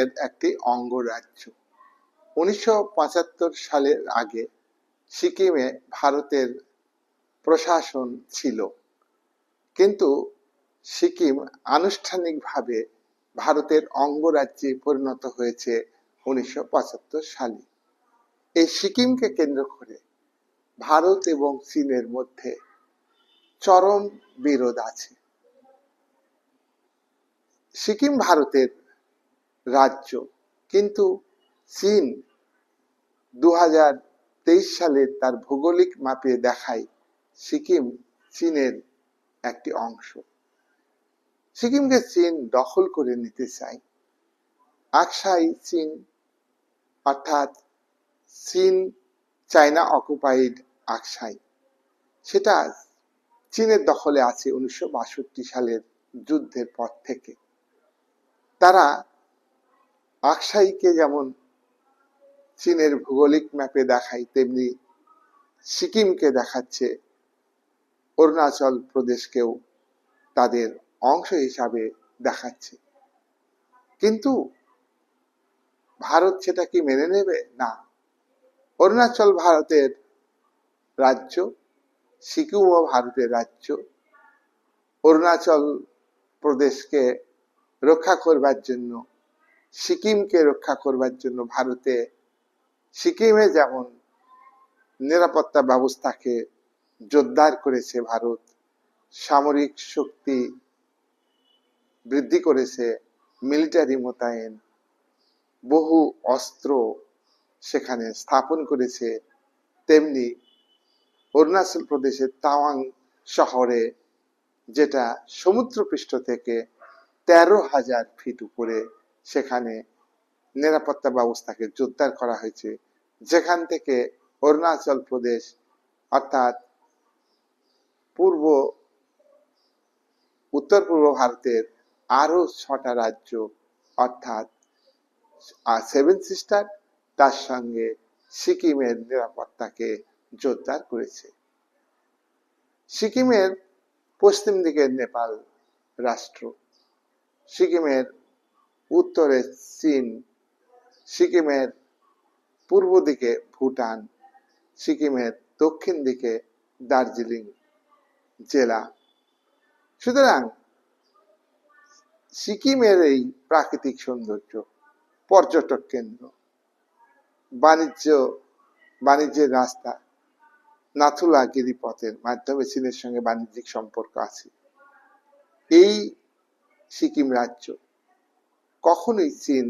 ভারতের একটি অঙ্গরাজ্য। 1975 সালের আগে সিকিমে ভারতের প্রশাসন ছিল, কিন্তু সিকিম আনুষ্ঠানিকভাবে ভারতের অঙ্গরাজ্যে পরিণত হয়েছে 1975 সালে। এই সিকিমকে কেন্দ্র করে ভারত এবং চীনের মধ্যে চরম বিরোধ আছে। সিকিম ভারতের রাজ্য, কিন্তু চীন 2023 সালে তার ভৌগোলিক মাপে দেখায় সিকিম চীনের একটি অংশ। সিকিমকে চীন দখল করে নিতে চায়। আকসাই চীন, অর্থাৎ চীন চায়না অকুপাইড আকসাই, সেটা চীনের দখলে আছে 1962 সালের যুদ্ধের পর থেকে। তারা আকসাইকে যেমন চীনের ভৌগোলিক ম্যাপে দেখায়, তেমনি সিকিমকে দেখাচ্ছে অরুণাচল প্রদেশকেও তাদের অংশ হিসাবে দেখাচ্ছে। কিন্তু ভারত সেটা কি মেনে নেবে? না। অরুণাচল ভারতের রাজ্য, সিকিমও ভারতের রাজ্য। অরুণাচল প্রদেশকে রক্ষা করবার জন্য, সিকিমকে রক্ষা করবার জন্য ভারতে সিকিমে যেমন নিরাপত্তা ব্যবস্থাকে জোরদার করেছে, ভারত সামরিক শক্তি বৃদ্ধি করেছে, মিলিটারি মোতায়েন, বহু অস্ত্র সেখানে স্থাপন করেছে, তেমনি অরুণাচল প্রদেশের তাওয়াং শহরে, যেটা সমুদ্রপৃষ্ঠ থেকে 13,000 ফিট উপরে, সেখানে নিরাপত্তা ব্যবস্থাকে জোরদার করা হয়েছে, যেখান থেকে অরুণাচল প্রদেশ অর্থাৎ উত্তর পূর্ব ভারতের আরো 6টা রাজ্য অর্থাৎ 7 সিস্টার, তার সঙ্গে সিকিমের নিরাপত্তাকে জোরদার করেছে। সিকিমের পশ্চিম দিকে নেপাল রাষ্ট্র, সিকিমের উত্তরে চীন, সিকিমের পূর্ব দিকে ভুটান, সিকিমের দক্ষিণ দিকে দার্জিলিং জেলা। সুতরাং সিকিমের এই প্রাকৃতিক সৌন্দর্য, পর্যটক কেন্দ্র, বাণিজ্যের রাস্তা, নাথুলা গিরিপথের মাধ্যমে চীনের সঙ্গে বাণিজ্যিক সম্পর্ক আছে। এই সিকিম রাজ্য কখনোই চীন